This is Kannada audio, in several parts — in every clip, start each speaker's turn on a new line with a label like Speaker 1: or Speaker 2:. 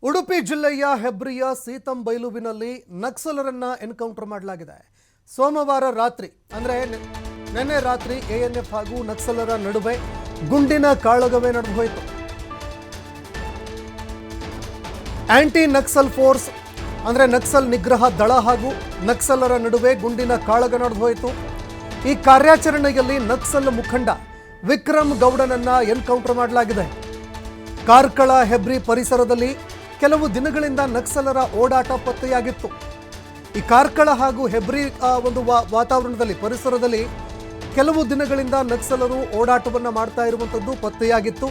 Speaker 1: ಉಡುಪಿ ಜಿಲ್ಲೆಯ ಹೆಬ್ರಿಯ ಸೀತಂಬೈಲುವಿನಲ್ಲಿ ನಕ್ಸಲರನ್ನ ಎನ್ಕೌಂಟರ್ ಮಾಡಲಾಗಿದೆ. ಸೋಮವಾರ ರಾತ್ರಿ ಅಂದರೆ ನಿನ್ನೆ ರಾತ್ರಿ ಎಎನ್ಎಫ್ ಹಾಗೂ ನಕ್ಸಲರ ನಡುವೆ ಗುಂಡಿನ ಕಾಳಗವೇ ನಡೆದು ಹೋಯಿತು. ಆಂಟಿ ನಕ್ಸಲ್ ಫೋರ್ಸ್ ಅಂದರೆ ನಕ್ಸಲ್ ನಿಗ್ರಹ ದಳ ಹಾಗೂ ನಕ್ಸಲರ ನಡುವೆ ಗುಂಡಿನ ಕಾಳಗ ನಡೆದು ಹೋಯಿತು. ಈ ಕಾರ್ಯಾಚರಣೆಯಲ್ಲಿ ನಕ್ಸಲ್ ಮುಖಂಡ ವಿಕ್ರಮ್ ಗೌಡನನ್ನ ಎನ್ಕೌಂಟರ್ ಮಾಡಲಾಗಿದೆ. ಕಾರ್ಕಳ ಹೆಬ್ರಿ ಪರಿಸರದಲ್ಲಿ ಕೆಲವು ದಿನಗಳಿಂದ ನಕ್ಸಲರ ಓಡಾಟ ಪತ್ತೆಯಾಗಿತ್ತು. ಈ ಕಾರ್ಕಳ ಹಾಗೂ ಹೆಬ್ರಿ ಒಂದು ವಾತಾವರಣದಲ್ಲಿ ಪರಿಸರದಲ್ಲಿ ಕೆಲವು ದಿನಗಳಿಂದ ನಕ್ಸಲರು ಓಡಾಟವನ್ನು ಮಾಡ್ತಾ ಇರುವಂಥದ್ದು ಪತ್ತೆಯಾಗಿತ್ತು.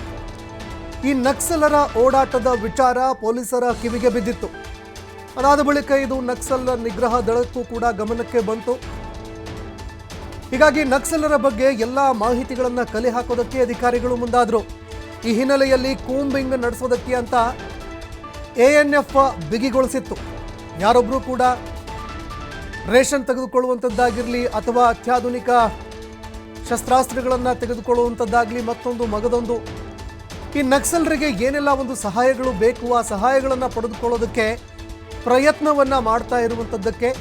Speaker 1: ಈ ನಕ್ಸಲರ ಓಡಾಟದ ವಿಚಾರ ಪೊಲೀಸರ ಕಿವಿಗೆ ಬಿದ್ದಿತ್ತು. ಅದಾದ ಬಳಿಕ ಇದು ನಕ್ಸಲ್ ನಿಗ್ರಹ ದಳಕ್ಕೂ ಕೂಡ ಗಮನಕ್ಕೆ ಬಂತು. ಹೀಗಾಗಿ ನಕ್ಸಲರ ಬಗ್ಗೆ ಎಲ್ಲ ಮಾಹಿತಿಗಳನ್ನು ಕಲೆ ಹಾಕೋದಕ್ಕೆ ಅಧಿಕಾರಿಗಳು ಮುಂದಾದರು. ಈ ಹಿನ್ನೆಲೆಯಲ್ಲಿ ಕೂಂಬಿಂಗ್ ನಡೆಸೋದಕ್ಕೆ ಅಂತ ಎಎನ್ಎಫ್ ಬಿಗಿಗೊಳಿಸಿತ್ತು. ಯಾರೊಬ್ಬರು ಕೂಡ ರೇಷನ್ ತೆಗೆದುಕೊಳ್ಳುವಂಥದ್ದಾಗಿರಲಿ ಅಥವಾ ಅತ್ಯಾಧುನಿಕ ಶಸ್ತ್ರಾಸ್ತ್ರಗಳನ್ನು ತೆಗೆದುಕೊಳ್ಳುವಂಥದ್ದಾಗಲಿ ಮತ್ತೊಂದು ಮಗದೊಂದು, ಈ ನಕ್ಸಲರಿಗೆ ಏನೆಲ್ಲ ಒಂದು ಸಹಾಯಗಳು ಬೇಕು ಆ ಸಹಾಯಗಳನ್ನು ಪಡೆದುಕೊಳ್ಳೋದಕ್ಕೆ ಪ್ರಯತ್ನವನ್ನು ಮಾಡ್ತಾ ಇರುವಂಥದ್ದಕ್ಕೆ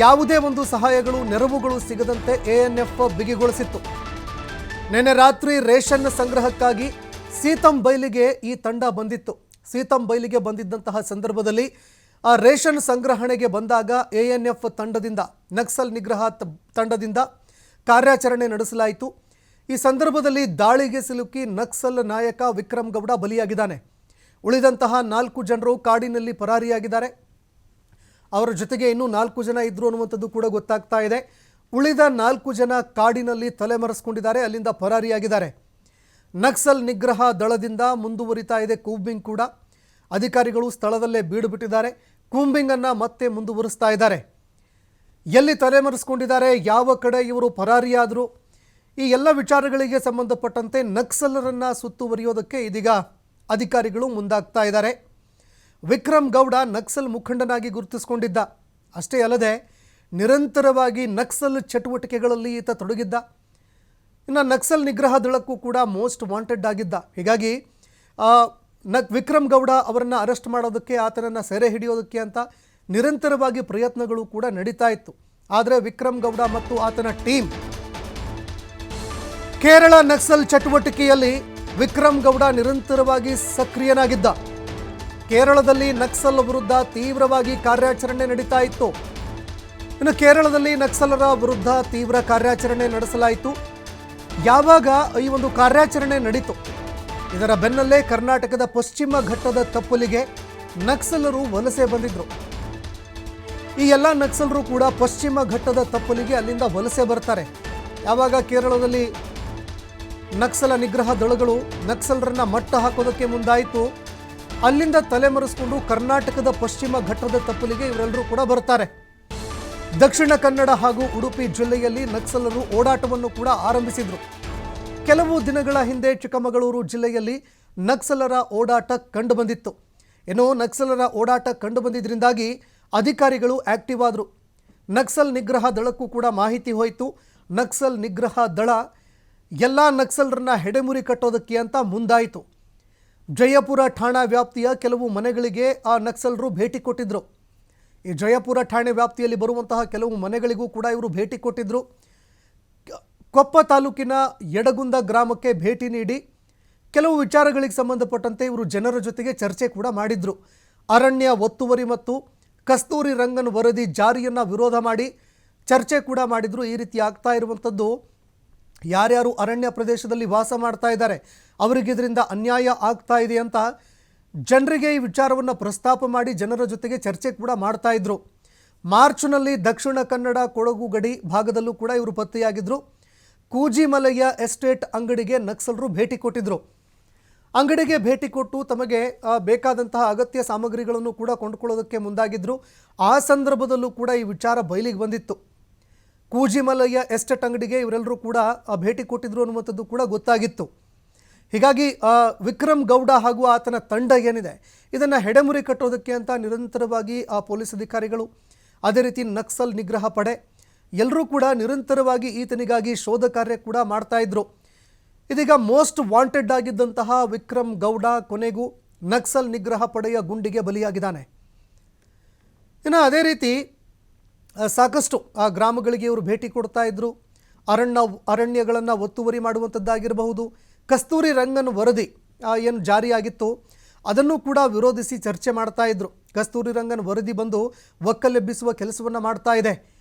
Speaker 1: ಯಾವುದೇ ಒಂದು ಸಹಾಯಗಳು ನೆರವುಗಳು ಸಿಗದಂತೆ ಎಎನ್ಎಫ್ ಬಿಗಿಗೊಳಿಸಿತ್ತು. ನಿನ್ನೆ ರಾತ್ರಿ ರೇಷನ್ ಸಂಗ್ರಹಕ್ಕಾಗಿ ಸೀತಂಬೈಲಿಗೆ ಈ ತಂಡ ಬಂದಿತ್ತು. ಸೀತಂಬೈಲಿಗೆ ಬಂದಿದ್ದಂತಹ ಸಂದರ್ಭದಲ್ಲಿ ಆ ರೇಷನ್ ಸಂಗ್ರಹಣೆಗೆ ಬಂದಾಗ ಎಎನ್ಎಫ್ ತಂಡದಿಂದ ನಕ್ಸಲ್ ನಿಗ್ರಹ ತಂಡದಿಂದ ಕಾರ್ಯಾಚರಣೆ ನಡೆಸಲಾಯಿತು. ಈ ಸಂದರ್ಭದಲ್ಲಿ ದಾಳಿಗೆ ಸಿಲುಕಿ ನಕ್ಸಲ್ ನಾಯಕ ವಿಕ್ರಮ್ ಗೌಡ ಬಲಿಯಾಗಿದ್ದಾನೆ. ಉಳಿದಂತಹ 4 ಜನರು ಕಾಡಿನಲ್ಲಿ ಪರಾರಿಯಾಗಿದ್ದಾರೆ. ಅವರ ಜೊತೆಗೆ ಇನ್ನೂ 4 ಜನ ಇದ್ರು ಅನ್ನುವಂಥದ್ದು ಕೂಡ ಗೊತ್ತಾಗ್ತಾ ಇದೆ. ಉಳಿದ 4 ಜನ ಕಾಡಿನಲ್ಲಿ ತಲೆಮರೆಸ್ಕೊಂಡಿದ್ದಾರೆ, ಅಲ್ಲಿಂದ ಪರಾರಿಯಾಗಿದ್ದಾರೆ. ನಕ್ಸಲ್ ನಿಗ್ರಹ ದಳದಿಂದ ಮುಂದುವರಿತಾ ಇದೆ ಕೂಂಬಿಂಗ್ ಕೂಡ. ಅಧಿಕಾರಿಗಳು ಸ್ಥಳದಲ್ಲೇ ಬೀಡು ಬಿಟ್ಟಿದ್ದಾರೆ. ಕೂಂಬಿಂಗನ್ನು ಮತ್ತೆ ಮುಂದುವರಿಸ್ತಾ ಇದ್ದಾರೆ. ಎಲ್ಲಿ ತಲೆಮರೆಸ್ಕೊಂಡಿದ್ದಾರೆ, ಯಾವ ಕಡೆ ಇವರು ಪರಾರಿಯಾದರು, ಈ ಎಲ್ಲ ವಿಚಾರಗಳಿಗೆ ಸಂಬಂಧಪಟ್ಟಂತೆ ನಕ್ಸಲರನ್ನು ಸುತ್ತುವರಿಯೋದಕ್ಕೆ ಇದೀಗ ಅಧಿಕಾರಿಗಳು ಮುಂದಾಗ್ತಾ ಇದ್ದಾರೆ. ವಿಕ್ರಮ್ ಗೌಡ ನಕ್ಸಲ್ ಮುಖಂಡನಾಗಿ ಗುರುತಿಸಿಕೊಂಡಿದ್ದ. ಅಷ್ಟೇ ಅಲ್ಲದೆ ನಿರಂತರವಾಗಿ ನಕ್ಸಲ್ ಚಟುವಟಿಕೆಗಳಲ್ಲಿ ಈತ ತೊಡಗಿದ್ದ. ಇನ್ನು ನಕ್ಸಲ್ ನಿಗ್ರಹ ದಳಕ್ಕೂ ಕೂಡ ಮೋಸ್ಟ್ ವಾಂಟೆಡ್ ಆಗಿದ್ದ. ಹೀಗಾಗಿ ವಿಕ್ರಮ್ ಗೌಡ ಅವರನ್ನು ಅರೆಸ್ಟ್ ಮಾಡೋದಕ್ಕೆ, ಆತನನ್ನು ಸೆರೆ ಹಿಡಿಯೋದಕ್ಕೆ ಅಂತ ನಿರಂತರವಾಗಿ ಪ್ರಯತ್ನಗಳು ಕೂಡ ನಡೀತಾ ಇತ್ತು. ಆದರೆ ವಿಕ್ರಮ್ ಗೌಡ ಮತ್ತು ಆತನ ಟೀಮ್ ಕೇರಳ ನಕ್ಸಲ್ ಚಟುವಟಿಕೆಯಲ್ಲಿ ವಿಕ್ರಮ್ ಗೌಡ ನಿರಂತರವಾಗಿ ಸಕ್ರಿಯನಾಗಿದ್ದ. ಕೇರಳದಲ್ಲಿ ನಕ್ಸಲ್ ವಿರುದ್ಧ ತೀವ್ರವಾಗಿ ಕಾರ್ಯಾಚರಣೆ ನಡೀತಾ ಇತ್ತು. ಇನ್ನು ಕೇರಳದಲ್ಲಿ ನಕ್ಸಲರ ವಿರುದ್ಧ ತೀವ್ರ ಕಾರ್ಯಾಚರಣೆ ನಡೆಸಲಾಯಿತು. ಯಾವಾಗ ಈ ಒಂದು ಕಾರ್ಯಾಚರಣೆ ನಡೀತು, ಇದರ ಬೆನ್ನಲ್ಲೇ ಕರ್ನಾಟಕದ ಪಶ್ಚಿಮ ಘಟ್ಟದ ತಪ್ಪಲಿಗೆ ನಕ್ಸಲರು ವಲಸೆ ಬಂದಿದ್ರು. ಈ ಎಲ್ಲ ನಕ್ಸಲರು ಕೂಡ ಪಶ್ಚಿಮ ಘಟ್ಟದ ತಪ್ಪಲಿಗೆ ಅಲ್ಲಿಂದ ವಲಸೆ ಬರ್ತಾರೆ. ಯಾವಾಗ ಕೇರಳದಲ್ಲಿ ನಕ್ಸಲ ನಿಗ್ರಹ ದಳಗಳು ನಕ್ಸಲರನ್ನ ಮಟ್ಟ ಹಾಕೋದಕ್ಕೆ ಮುಂದಾಯಿತು, ಅಲ್ಲಿಂದ ತಲೆಮರೆಸ್ಕೊಂಡು ಕರ್ನಾಟಕದ ಪಶ್ಚಿಮ ಘಟ್ಟದ ತಪ್ಪಲಿಗೆ ಇವರೆಲ್ಲರೂ ಕೂಡ ಬರ್ತಾರೆ. ದಕ್ಷಿಣ ಕನ್ನಡ ಹಾಗೂ ಉಡುಪಿ ಜಿಲ್ಲೆಯಲ್ಲಿ ನಕ್ಸಲರು ಓಡಾಟವನ್ನು ಕೂಡ ಆರಂಭಿಸಿದ್ರು. ಕೆಲವು ದಿನಗಳ ಹಿಂದೆ ಚಿಕ್ಕಮಗಳೂರು ಜಿಲ್ಲೆಯಲ್ಲಿ ನಕ್ಸಲರ ಓಡಾಟ ಕಂಡು ಬಂದಿತ್ತು. ಏನೋ ನಕ್ಸಲರ ಓಡಾಟ ಕಂಡು ಬಂದಿದ್ದರಿಂದಾಗಿ ಅಧಿಕಾರಿಗಳು ಆಕ್ಟಿವ್ ಆದರು. ನಕ್ಸಲ್ ನಿಗ್ರಹ ದಳಕ್ಕೂ ಕೂಡ ಮಾಹಿತಿ ಹೋಯಿತು. ನಕ್ಸಲ್ ನಿಗ್ರಹ ದಳ ಎಲ್ಲ ನಕ್ಸಲರನ್ನ ಹೆಡೆಮುರಿ ಕಟ್ಟೋದಕ್ಕೆ ಅಂತ ಮುಂದಾಯಿತು. ಜಯಪುರ ಠಾಣಾ ವ್ಯಾಪ್ತಿಯ ಕೆಲವು ಮನೆಗಳಿಗೆ ಆ ನಕ್ಸಲರು ಭೇಟಿ ಕೊಟ್ಟಿದ್ದರು. ಈ ಜಯಪುರ ಠಾಣೆ ವ್ಯಾಪ್ತಿಯಲ್ಲಿ ಬರುವಂತಹ ಕೆಲವು ಮನೆಗಳಿಗೂ ಕೂಡ ಇವರು ಭೇಟಿ ಕೊಟ್ಟಿದ್ದರು. ಕೊಪ್ಪ ತಾಲೂಕಿನ ಯಡಗುಂದ ಗ್ರಾಮಕ್ಕೆ ಭೇಟಿ ನೀಡಿ ಕೆಲವು ವಿಚಾರಗಳಿಗೆ ಸಂಬಂಧಪಟ್ಟಂತೆ ಇವರು ಜನರ ಜೊತೆಗೆ ಚರ್ಚೆ ಕೂಡ ಮಾಡಿದರು. ಅರಣ್ಯ ಒತ್ತುವರಿ ಮತ್ತು ಕಸ್ತೂರಿ ರಂಗನ್ ವರದಿ ಜಾರಿಯನ್ನು ವಿರೋಧ ಮಾಡಿ ಚರ್ಚೆ ಕೂಡ ಮಾಡಿದರು. ಈ ರೀತಿ ಆಗ್ತಾ ಇರುವಂಥದ್ದು, ಯಾರ್ಯಾರು ಅರಣ್ಯ ಪ್ರದೇಶದಲ್ಲಿ ವಾಸ ಮಾಡ್ತಾ ಇದ್ದಾರೆ ಅವರಿಗೆ ಇದರಿಂದ ಅನ್ಯಾಯ ಆಗ್ತಾ ಇದೆ ಅಂತ ಜನರಿಗೆ ಈ ವಿಚಾರವನ್ನು ಪ್ರಸ್ತಾಪ ಮಾಡಿ ಜನರ ಜೊತೆಗೆ ಚರ್ಚೆ ಕೂಡ ಮಾಡ್ತಾ ಇದ್ರು. ಮಾರ್ಚ್ನಲ್ಲಿ ದಕ್ಷಿಣ ಕನ್ನಡ ಕೊಡಗು ಗಡಿ ಭಾಗದಲ್ಲೂ ಕೂಡ ಇವರು ಪತ್ತೆಯಾಗಿದ್ದರು. ಕೂಜಿಮಲೆಯ ಎಸ್ಟೇಟ್ ಅಂಗಡಿಗೆ ನಕ್ಸಲರು ಭೇಟಿ ಕೊಟ್ಟಿದ್ದರು. ಅಂಗಡಿಗೆ ಭೇಟಿ ಕೊಟ್ಟು ತಮಗೆ ಬೇಕಾದಂತಹ ಅಗತ್ಯ ಸಾಮಗ್ರಿಗಳನ್ನು ಕೂಡ ಕೊಂಡುಕೊಳ್ಳೋದಕ್ಕೆ ಮುಂದಾಗಿದ್ದರು. ಆ ಸಂದರ್ಭದಲ್ಲೂ ಕೂಡ ಈ ವಿಚಾರ ಬಯಲಿಗೆ ಬಂದಿತ್ತು. ಕೂಜಿಮಲೆಯ ಎಸ್ಟೇಟ್ ಅಂಗಡಿಗೆ ಇವರೆಲ್ಲರೂ ಕೂಡ ಭೇಟಿ ಕೊಟ್ಟಿದ್ರು ಅನ್ನುವಂಥದ್ದು ಕೂಡ ಗೊತ್ತಾಗಿತ್ತು. ಹೀಗಾಗಿ ವಿಕ್ರಮ್ ಗೌಡ ಹಾಗೂ ಆತನ ತಂಡ ಏನಿದೆ ಇದನ್ನು ಹೆಡೆಮುರಿ ಕಟ್ಟೋದಕ್ಕೆ ಅಂತ ನಿರಂತರವಾಗಿ ಪೊಲೀಸ್ ಅಧಿಕಾರಿಗಳು, ಅದೇ ರೀತಿ ನಕ್ಸಲ್ ನಿಗ್ರಹ ಪಡೆ ಎಲ್ಲರೂ ಕೂಡ ನಿರಂತರವಾಗಿ ಈತನಿಗಾಗಿ ಶೋಧ ಕಾರ್ಯ ಕೂಡ ಮಾಡ್ತಾ ಇದ್ರು. ಇದೀಗ ಮೋಸ್ಟ್ ವಾಂಟೆಡ್ ಆಗಿದ್ದಂತಹ ವಿಕ್ರಮ್ ಗೌಡ ಕೊನೆಗೂ ನಕ್ಸಲ್ ನಿಗ್ರಹ ಪಡೆಯ ಗುಂಡಿಗೆ ಬಲಿಯಾಗಿದ್ದಾನೆ. ಇನ್ನು ಅದೇ ರೀತಿ ಸಾಕಷ್ಟು ಆ ಗ್ರಾಮಗಳಿಗೆ ಇವರು ಭೇಟಿ ಕೊಡ್ತಾ ಇದ್ರು. ಅರಣ್ಯಗಳನ್ನು ಒತ್ತುವರಿ ಮಾಡುವಂಥದ್ದಾಗಿರಬಹುದು. ಕಸ್ತೂರಿ ರಂಗನ್ ವರದಿ ಏನು ಜಾರಿಯಾಗಿತ್ತು ಅದನ್ನು ಕೂಡ ವಿರೋಧಿಸಿ ಚರ್ಚೆ ಮಾಡ್ತಾ ಇದ್ರು. ಕಸ್ತೂರಿ ರಂಗನ್ ವರದಿ ಬಂದು ಒಕ್ಕಲೆಬ್ಬಿಸುವ ಕೆಲಸವನ್ನು ಮಾಡ್ತಾ ಇದೆ.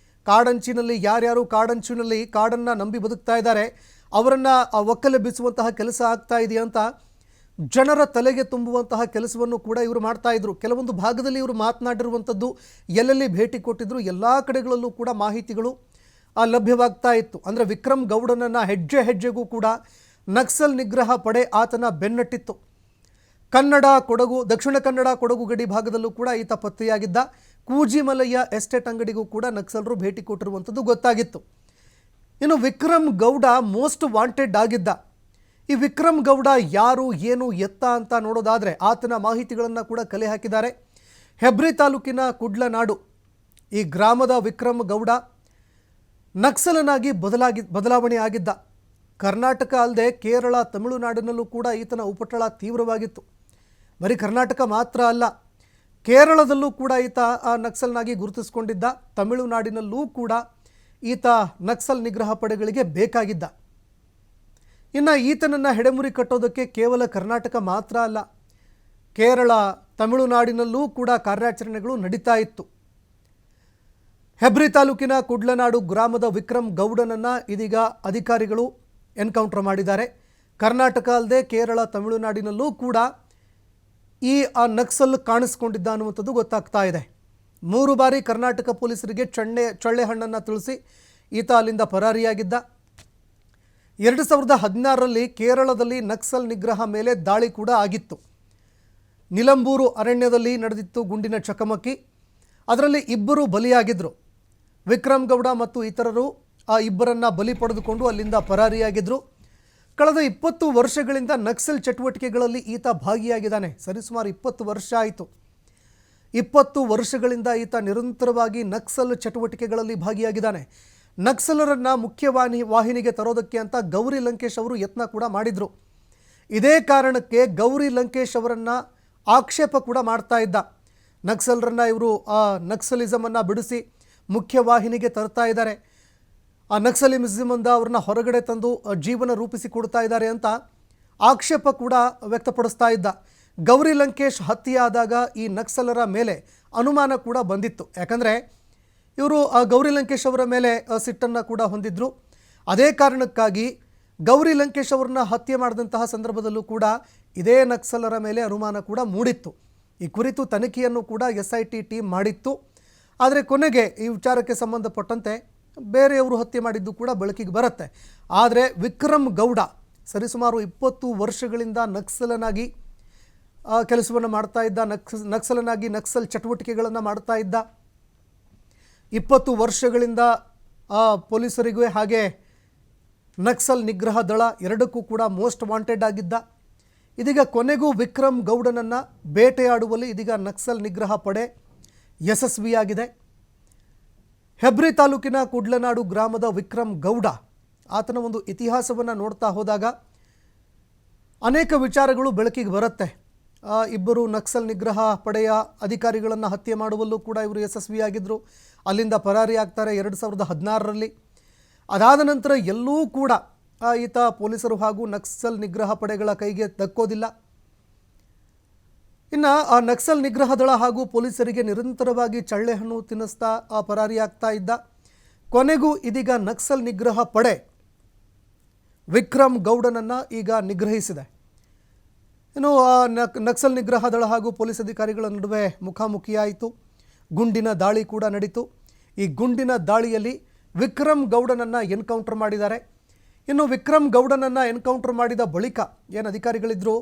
Speaker 1: ಕಾಡಂಚಿನಲ್ಲಿ ಯಾರ್ಯಾರು ಕಾಡಂಚಿನಲ್ಲಿ ಕಾಡನ್ನು ನಂಬಿ ಬದುಕ್ತಾ ಇದ್ದಾರೆ ಅವರನ್ನು ಒಕ್ಕಲೆಬ್ಬಿಸುವಂತಹ ಕೆಲಸ ಆಗ್ತಾ ಇದೆಯಂತ ಜನರ ತಲೆಗೆ ತುಂಬುವಂತಹ ಕೆಲಸವನ್ನು ಕೂಡ ಇವರು ಮಾಡ್ತಾ ಇದ್ರು. ಕೆಲವೊಂದು ಭಾಗದಲ್ಲಿ ಇವರು ಮಾತನಾಡಿರುವಂಥದ್ದು, ಎಲ್ಲೆಲ್ಲಿ ಭೇಟಿ ಕೊಟ್ಟಿದ್ರು ಎಲ್ಲ ಕಡೆಗಳಲ್ಲೂ ಕೂಡ ಮಾಹಿತಿಗಳು ಲಭ್ಯವಾಗ್ತಾ ಇತ್ತು. ಅಂದರೆ ವಿಕ್ರಮ್ ಗೌಡನನ್ನು ಹೆಜ್ಜೆ ಹೆಜ್ಜೆಗೂ ಕೂಡ ನಕ್ಸಲ್ ನಿಗ್ರಹ ಪಡೆ ಆತನ ಬೆನ್ನಟ್ಟಿತ್ತು. ದಕ್ಷಿಣ ಕನ್ನಡ ಕೊಡಗು ಗಡಿ ಭಾಗದಲ್ಲೂ ಕೂಡ ಈತ ಪತ್ತೆಯಾಗಿದ್ದ. ಕೂಜಿಮಲಯ್ಯ ಎಸ್ಟೇಟ್ ಅಂಗಡಿಗೂ ಕೂಡ ನಕ್ಸಲರು ಭೇಟಿ ಕೊಟ್ಟಿರುವಂಥದ್ದು ಗೊತ್ತಾಗಿತ್ತು. ಇನ್ನು ವಿಕ್ರಮ್ ಗೌಡ ಮೋಸ್ಟ್ ವಾಂಟೆಡ್ ಆಗಿದ್ದ. ಈ ವಿಕ್ರಮ್ ಗೌಡ ಯಾರು ಏನು ಎತ್ತ ಅಂತ ನೋಡೋದಾದರೆ ಆತನ ಮಾಹಿತಿಗಳನ್ನು ಕೂಡ ಕಲೆ ಹಾಕಿದ್ದಾರೆ. ಹೆಬ್ರಿ ತಾಲೂಕಿನ ಕುಡ್ಲನಾಡು ಈ ಗ್ರಾಮದ ವಿಕ್ರಮ್ ಗೌಡ ನಕ್ಸಲನಾಗಿ ಬದಲಾವಣೆ ಆಗಿದ್ದ. ಕರ್ನಾಟಕ ಅಲ್ಲದೆ ಕೇರಳ, ತಮಿಳುನಾಡಿನಲ್ಲೂ ಕೂಡ ಈತನ ಉಪಟಳ ತೀವ್ರವಾಗಿತ್ತು. ಬರೀ ಕರ್ನಾಟಕ ಮಾತ್ರ ಅಲ್ಲ, ಕೇರಳದಲ್ಲೂ ಕೂಡ ಈತ ನಕ್ಸಲ್ನಾಗಿ ಗುರುತಿಸಿಕೊಂಡಿದ್ದ. ತಮಿಳುನಾಡಿನಲ್ಲೂ ಕೂಡ ಈತ ನಕ್ಸಲ್ ನಿಗ್ರಹ ಪಡೆಗಳಿಗೆ ಬೇಕಾಗಿದ್ದ. ಇನ್ನು ಈತನನ್ನು ಹೆಡೆಮುರಿ ಕಟ್ಟೋದಕ್ಕೆ ಕೇವಲ ಕರ್ನಾಟಕ ಮಾತ್ರ ಅಲ್ಲ, ಕೇರಳ, ತಮಿಳುನಾಡಿನಲ್ಲೂ ಕೂಡ ಕಾರ್ಯಾಚರಣೆಗಳು ನಡೀತಾ ಇತ್ತು. ಹೆಬ್ರಿ ತಾಲೂಕಿನ ಕುಡ್ಲನಾಡು ಗ್ರಾಮದ ವಿಕ್ರಮ್ ಗೌಡನನ್ನು ಇದೀಗ ಅಧಿಕಾರಿಗಳು ಎನ್ಕೌಂಟರ್ ಮಾಡಿದ್ದಾರೆ. ಕರ್ನಾಟಕ ಅಲ್ಲದೆ ಕೇರಳ, ತಮಿಳುನಾಡಿನಲ್ಲೂ ಕೂಡ ಈ ನಕ್ಸಲ್ ಕಾಣಿಸ್ಕೊಂಡಿದ್ದ ಅನ್ನುವಂಥದ್ದು ಗೊತ್ತಾಗ್ತಾ ಇದೆ. 3 ಬಾರಿ ಕರ್ನಾಟಕ ಪೊಲೀಸರಿಗೆ ಚೊಳ್ಳೆ ಹಣ್ಣನ್ನು ತಿಳಿಸಿ ಈತ ಅಲ್ಲಿಂದ ಪರಾರಿಯಾಗಿದ್ದ. 2016ರಲ್ಲಿ ಕೇರಳದಲ್ಲಿ ನಕ್ಸಲ್ ನಿಗ್ರಹ ಮೇಲೆ ದಾಳಿ ಕೂಡ ಆಗಿತ್ತು. ನಿಲಂಬೂರು ಅರಣ್ಯದಲ್ಲಿ ನಡೆದಿತ್ತು ಗುಂಡಿನ ಚಕಮಕಿ. ಅದರಲ್ಲಿ 2 ಬಲಿಯಾಗಿದ್ದರು. ವಿಕ್ರಮ್ ಗೌಡ ಮತ್ತು ಇತರರು ಆ 2ರನ್ನು ಬಲಿ ಪಡೆದುಕೊಂಡು ಅಲ್ಲಿಂದ ಪರಾರಿಯಾಗಿದ್ದರು. ಕಳೆದ 20 ವರ್ಷಗಳಿಂದ ನಕ್ಸಲ್ ಚಟುವಟಿಕೆಗಳಲ್ಲಿ ಈತ ಭಾಗಿಯಾಗಿದ್ದಾನೆ. ಸರಿಸುಮಾರು 20 ವರ್ಷ ಆಯಿತು. 20 ವರ್ಷಗಳಿಂದ ಈತ ನಿರಂತರವಾಗಿ ನಕ್ಸಲ್ ಚಟುವಟಿಕೆಗಳಲ್ಲಿ ಭಾಗಿಯಾಗಿದ್ದಾನೆ. ನಕ್ಸಲರನ್ನು ಮುಖ್ಯವಾಹಿನಿಗೆ ತರೋದಕ್ಕೆ ಅಂತ ಗೌರಿ ಲಂಕೇಶ್ ಅವರು ಯತ್ನ ಕೂಡ ಮಾಡಿದರು. ಇದೇ ಕಾರಣಕ್ಕೆ ಗೌರಿ ಲಂಕೇಶ್ ಅವರನ್ನು ಆಕ್ಷೇಪ ಕೂಡ ಮಾಡ್ತಾ ಇದ್ದ. ನಕ್ಸಲರನ್ನು ಇವರು ನಕ್ಸಲಿಸಮನ್ನು ಬಿಡಿಸಿ ಮುಖ್ಯವಾಹಿನಿಗೆ ತರ್ತಾ ಇದ್ದಾರೆ, ಆ ನಕ್ಸಲಿಸಮಿಂದ ಅವ್ರನ್ನ ಹೊರಗಡೆ ತಂದು ಜೀವನ ರೂಪಿಸಿಕೊಡ್ತಾ ಇದ್ದಾರೆ ಅಂತ ಆಕ್ಷೇಪ ಕೂಡ ವ್ಯಕ್ತಪಡಿಸ್ತಾ ಇದ್ದ. ಗೌರಿ ಲಂಕೇಶ್ ಹತ್ಯೆ ಆದಾಗ ಈ ನಕ್ಸಲರ ಮೇಲೆ ಅನುಮಾನ ಕೂಡ ಬಂದಿತ್ತು. ಯಾಕಂದರೆ ಇವರು ಗೌರಿ ಲಂಕೇಶ್ ಅವರ ಮೇಲೆ ಸಿಟ್ಟನ್ನು ಕೂಡ ಹೊಂದಿದ್ರು. ಅದೇ ಕಾರಣಕ್ಕಾಗಿ ಗೌರಿ ಲಂಕೇಶ್ ಅವರನ್ನ ಹತ್ಯೆ ಮಾಡಿದಂತಹ ಸಂದರ್ಭದಲ್ಲೂ ಕೂಡ ಇದೇ ನಕ್ಸಲರ ಮೇಲೆ ಅನುಮಾನ ಕೂಡ ಮೂಡಿತ್ತು. ಈ ಕುರಿತು ತನಿಖೆಯನ್ನು ಕೂಡ SIT ಟೀಮ್ ಮಾಡಿತ್ತು. ಆದರೆ ಕೊನೆಗೆ ಈ ವಿಚಾರಕ್ಕೆ ಸಂಬಂಧಪಟ್ಟಂತೆ ಬೇರೆಯವರು ಹತ್ಯೆ ಮಾಡಿದ್ದು ಕೂಡ ಬೆಳಕಿಗೆ ಬರುತ್ತೆ. ಆದರೆ ವಿಕ್ರಮ್ ಗೌಡ ಸರಿಸುಮಾರು 20 ವರ್ಷಗಳಿಂದ ನಕ್ಸಲನಾಗಿ ಕೆಲಸವನ್ನು ಮಾಡ್ತಾ ಇದ್ದ. ನಕ್ಸಲನಾಗಿ ನಕ್ಸಲ್ ಚಟುವಟಿಕೆಗಳನ್ನು ಮಾಡ್ತಾ ಇದ್ದ. 20 ವರ್ಷಗಳಿಂದ ಪೊಲೀಸರಿಗೂ ಹಾಗೆ ನಕ್ಸಲ್ ನಿಗ್ರಹ ದಳ ಎರಡಕ್ಕೂ ಕೂಡ ಮೋಸ್ಟ್ ವಾಂಟೆಡ್ ಆಗಿದ್ದ. ಇದೀಗ ಕೊನೆಗೂ ವಿಕ್ರಮ್ ಗೌಡನನ್ನು ಬೇಟೆಯಾಡುವಲ್ಲಿ ಇದೀಗ ನಕ್ಸಲ್ ನಿಗ್ರಹ ಪಡೆ ಯಶಸ್ವಿಯಾಗಿದೆ. ಹೆಬ್ರಿ ತಾಲೂಕಿನ ಕುಡ್ಲನಾಡು ಗ್ರಾಮದ ವಿಕ್ರಮ್ ಗೌಡ ಆತನ ಒಂದು ಇತಿಹಾಸವನ್ನು ನೋಡ್ತಾ ಹೋದಾಗ ಅನೇಕ ವಿಚಾರಗಳು ಬೆಳಕಿಗೆ ಬರುತ್ತೆ. 2 ನಕ್ಸಲ್ ನಿಗ್ರಹ ಪಡೆಯ ಅಧಿಕಾರಿಗಳನ್ನು ಹತ್ಯೆ ಮಾಡುವಲ್ಲೂ ಕೂಡ ಇವರು ಯಶಸ್ವಿಯಾಗಿದ್ದರು. ಅಲ್ಲಿಂದ ಪರಾರಿ ಆಗ್ತಾರೆ 2016ರಲ್ಲಿ. ಅದಾದ ನಂತರ ಎಲ್ಲೂ ಕೂಡ ಈತ ಪೊಲೀಸರು ಹಾಗೂ ನಕ್ಸಲ್ ನಿಗ್ರಹ ಪಡೆಗಳ ಕೈಗೆ ದಕ್ಕೋದಿಲ್ಲ. ಇನ್ನು ಆ ನಕ್ಸಲ್ ನಿಗ್ರಹ ದಳ ಹಾಗೂ ಪೊಲೀಸರಿಗೆ ನಿರಂತರವಾಗಿ ಚಳ್ಳೆ ಹಣ್ಣು ತಿನ್ನಿಸ್ತಾ ಪರಾರಿಯಾಗ್ತಾ ಇದ್ದ. ಕೊನೆಗೂ ಇದೀಗ ನಕ್ಸಲ್ ನಿಗ್ರಹ ಪಡೆ ವಿಕ್ರಮ್ ಗೌಡನನ್ನು ಈಗ ನಿಗ್ರಹಿಸಿದೆ. ಇನ್ನು ನಕ್ಸಲ್ ನಿಗ್ರಹ ದಳ ಹಾಗೂ ಪೊಲೀಸ್ ಅಧಿಕಾರಿಗಳ ನಡುವೆ ಮುಖಾಮುಖಿಯಾಯಿತು. ಗುಂಡಿನ ದಾಳಿ ಕೂಡ ನಡೀತು. ಈ ಗುಂಡಿನ ದಾಳಿಯಲ್ಲಿ ವಿಕ್ರಮ್ ಗೌಡನನ್ನು ಎನ್ಕೌಂಟರ್ ಮಾಡಿದ್ದಾರೆ. ಇನ್ನು ವಿಕ್ರಮ್ ಗೌಡನನ್ನು ಎನ್ಕೌಂಟರ್ ಮಾಡಿದ ಬಳಿಕ ಏನು ಅಧಿಕಾರಿಗಳಿದ್ದರು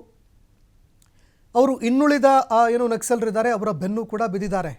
Speaker 1: ಅವರು ಇನ್ನುಳಿದ ಏನು ನಕ್ಸಲರಿದ್ದಾರೆ ಅವರ ಬೆನ್ನು ಕೂಡ ಬಿದ್ದಿದ್ದಾರೆ.